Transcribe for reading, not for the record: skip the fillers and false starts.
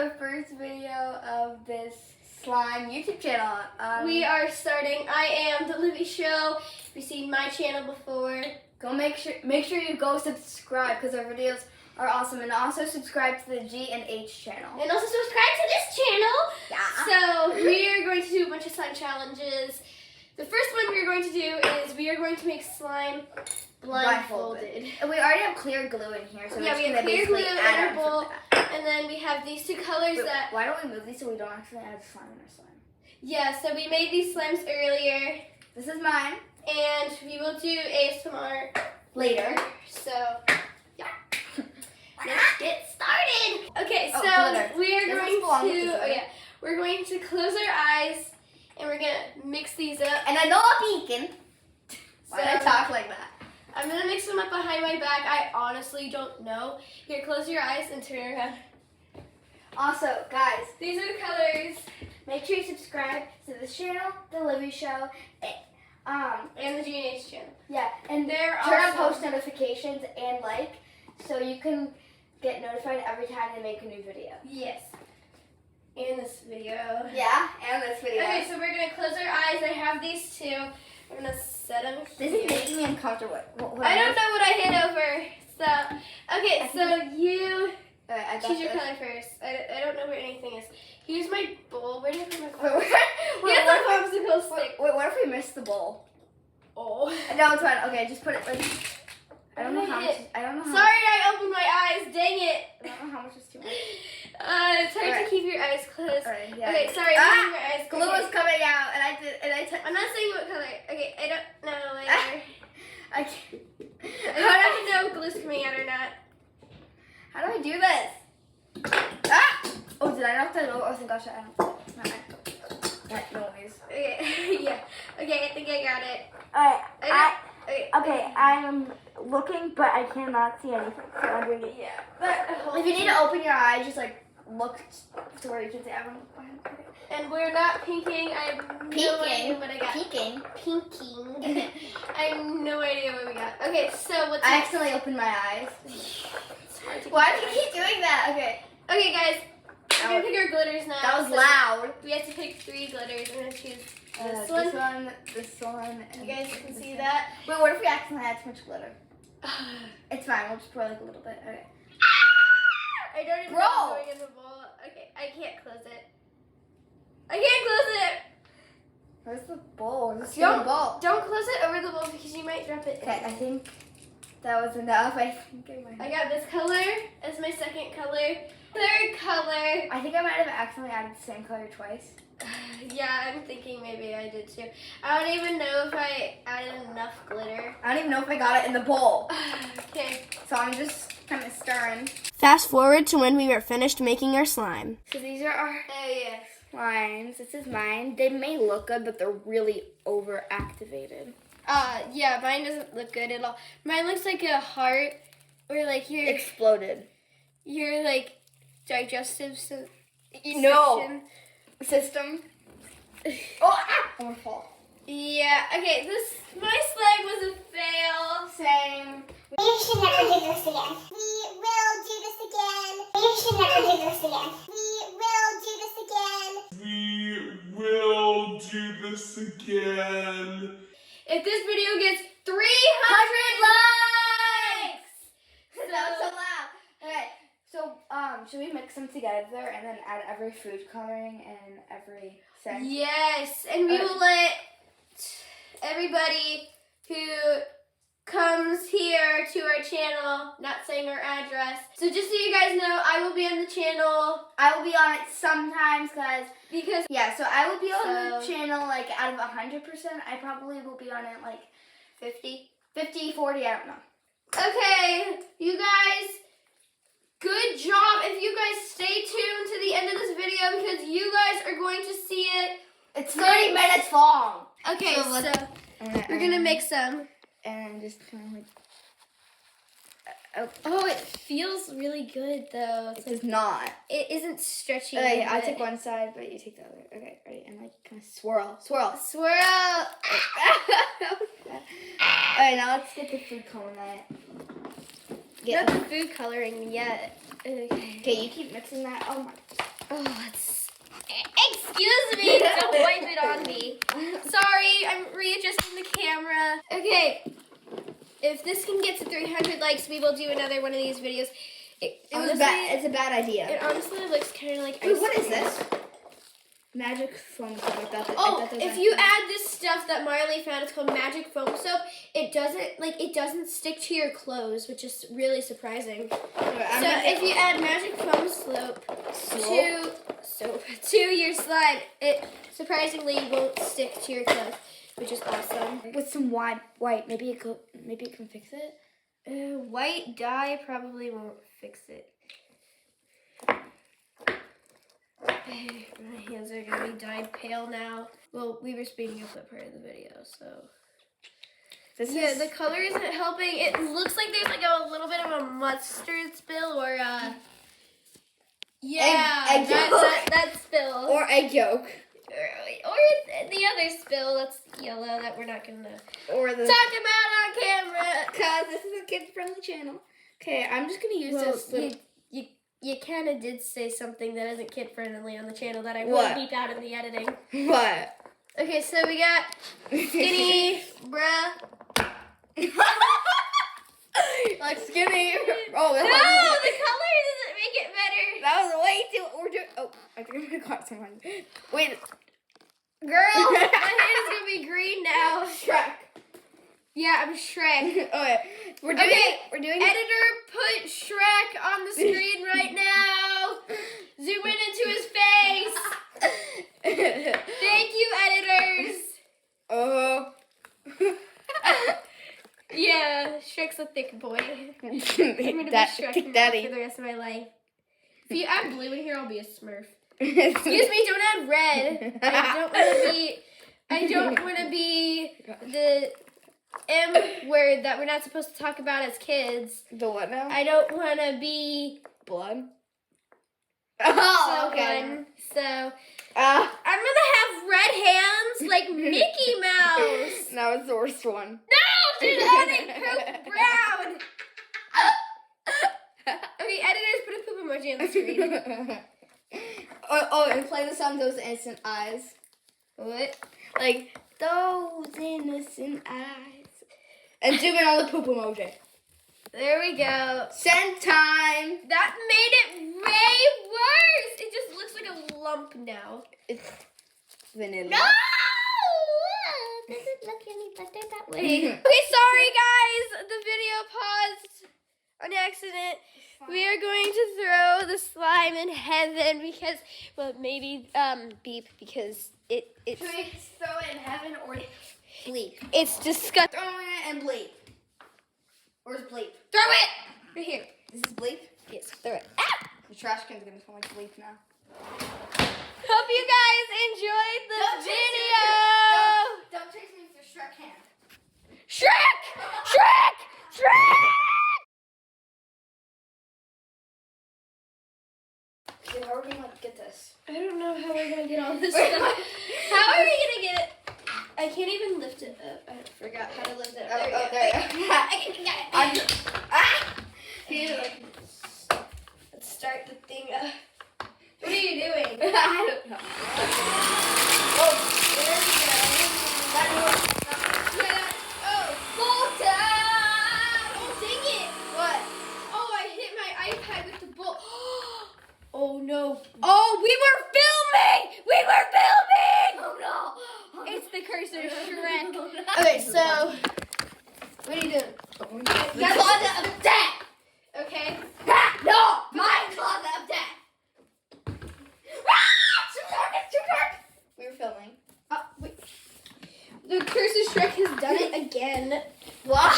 the first video of this slime YouTube channel. We are starting. I am the Livy Show. If you've seen my channel before, go make sure you go subscribe because our videos are awesome, and also subscribe to the G and H channel. And also subscribe to this channel. Yeah. So we are going to do a bunch of slime challenges. The first one we are going to do is we are going to make slime blindfolded. And we already have clear glue in here, so yeah, we have clear glue in our bowl, and then we have these two colors. Wait, why don't we move these so we don't actually add slime in our slime? Yeah, so we made these slimes earlier. This is mine. And we will do ASMR later. So, yeah. Let's get started. Okay, so glitter. we are we're going to close our eyes and we're gonna mix these up. And I know I'm peeking. Why did I talk like that? I'm gonna mix them up behind my back. I honestly don't know. Here, close your eyes and turn around. Also, guys, these are the colors. Make sure you subscribe to this channel, The Livy Show, and the G&H channel. Yeah, and they're turn on post notifications and like, so you can get notified every time they make a new video. Yes. And this video. Yeah, and this video. Okay, so we're gonna close our eyes. I have these two. I'm gonna set them This here. is making me uncomfortable. I don't know what I hit over. So, okay, so you choose your color first. I don't know where anything is. Here's my bowl. Where did I put my bowl? Here's the popsicle stick. Wait, what if we missed the bowl? Oh. No, it's fine. Okay, just put it like. I don't know how much. Sorry, I opened my eyes. Dang it. I don't know how much is too much. It's hard to keep your eyes closed. Right, yeah. Okay, sorry. I'm my eyes glue was coming out, and I touched. I'm not saying what color. Okay, I don't know later. I can't. I don't know if glue's coming out or not. How do I do this? Ah! Oh, did I knock that over? Oh, thank gosh, I don't. That noise. Okay, yeah. Okay, I think I got it. Alright, okay, I'm looking, but I cannot see anything. So I'm doing it. Yeah. But If you need to open your eyes, just like look to where you can see everyone. And we're not pinking. I have no idea what I got. Pinking. I have no idea what we got. Okay, so what's I next? accidentally opened my eyes. Why do you keep doing that? Okay. Okay, guys. We're gonna pick our glitters now. That was loud. We have to pick 3 glitters. We're gonna choose this one, and you guys can see that. Wait, what if we accidentally add too much glitter? It's fine. We'll just pour like a little bit. Okay. I don't even know what's going in the bowl. Okay, I can't close it. I can't close it. Where's the bowl? Where's the bowl? Don't close it over the bowl because you might drop it. Okay, I think that was enough. I got this color as my second color. Third color. I think I might have accidentally added the same color twice. Yeah, I'm thinking maybe I did too. I don't even know if I added enough glitter. I don't even know if I got it in the bowl. Okay. So I'm just kind of stirring. Fast forward to when we were finished making our slime. So these are our slimes. This is mine. They may look good, but they're really overactivated. Yeah, mine doesn't look good at all. Mine looks like a heart or like your exploded. Your like digestive system. Oh, I'm gonna fall. Yeah, okay, my slime was a fail. Same. We should never do this again. We will do this again. We should never do this again. We will do this again. We will do this again. If this video gets 300 likes! That was so loud. Okay, so should we mix them together and then add every food coloring and every scent? Yes, and we will let everybody who comes here to our channel, not saying our address. So just so you guys know, I will be on the channel. I will be on it sometimes because so I will be on the channel like out of 100%. I probably will be on it like 50, 40, I don't know. Okay, you guys, good job. If you guys stay tuned to the end of this video because you guys are going to see it. It's 30 minutes long. Okay, so we're going to mix them. And just kind of like... Oh, it feels really good though. It does not. It isn't stretchy. Okay, I take one side, but you take the other. Okay, ready? And like kind of swirl. Swirl. Alright, now let's get the food coloring on it. Not the food coloring yet. Okay, you keep mixing that. Oh my. Excuse me, don't wipe it on me. Sorry, I'm readjusting the camera. Okay, if this can get to 300 likes, we will do another one of these videos. It's a bad idea. It honestly looks kind of like ice Wait, what is cream. this? Magic foam soap. If you add this stuff that Marley found, it's called magic foam soap. It doesn't stick to your clothes, which is really surprising. If you add magic foam soap to your slide, it surprisingly won't stick to your clothes, which is awesome. With some white, maybe it can fix it. White dye probably won't fix it. My hands are gonna be dyed pale now. Well, we were speeding up that part of the video, so. The color isn't helping. It looks like there's like a little bit of a mustard spill or a... Yeah, egg yolk. that spill. Or egg yolk. Or the other spill that's yellow that we're not gonna Or the talk about on camera. Cause this is a kid-friendly channel. Okay, I'm just gonna use this. You kind of did say something that isn't kid-friendly on the channel that I will beep out in the editing. What? Okay, so we got skinny, bruh. Like skinny. Oh, no, the color doesn't make it better. That was way too. We're doing. Oh, I think I'm gonna caught someone. Wait, girl, my hand is gonna be green now. Shrek. Yeah, I'm Shrek. Okay, we're doing. Editor, put Shrek on the screen right now. Zoom in into his face. Thank you, editors. Yeah, Shrek's a thick boy. I'm gonna be Shrek Daddy. for the rest of my life. If you add blue in here, I'll be a Smurf. Excuse me, don't add red. I don't want to be the M word that we're not supposed to talk about as kids. The what now? I don't want to be blood. Oh, okay. Someone. So I'm gonna have red hands like Mickey Mouse. No, it's the worst one. No, she's adding poop brown. Okay, editors, put a poop emoji on the screen. And play the song "Those Innocent Eyes." What? Like those innocent eyes. And zoom in on the poop emoji. There we go. Send time. That made it way worse. It just looks like a lump now. It's vanilla. No! Doesn't look any better that way. Okay, sorry guys. The video paused on accident. We are going to throw the slime in heaven because, well, maybe beep because it's. Should we throw it in heaven or bleep? It's disgusting. Throw it and bleep. Or is bleep? Throw it! Right here. This is bleep? Yes, throw it. Ah! The trash can's gonna smell like bleep now. Hope you guys enjoyed the video. Don't chase me with your Shrek hand. Shrek! Shrek! Shrek! Okay, how are we gonna get this? I don't know how we're gonna get all this stuff. How are we gonna get it? I can't even lift it up. I forgot how to lift it up. There you go. I got it. Let's start the thing up. What are you doing? I don't know. Oh, there we go. Ball time! Oh, dang it! What? Oh, I hit my iPad with the ball. Oh, no. Oh, we were filming! We were filming! Oh no! It's the curse of Shrek. Oh, no. Okay, so, what are you doing? The closet of death! Okay. No! My closet of death! It's too dark! We were filming. Wait. The curse of Shrek has done it again. Why?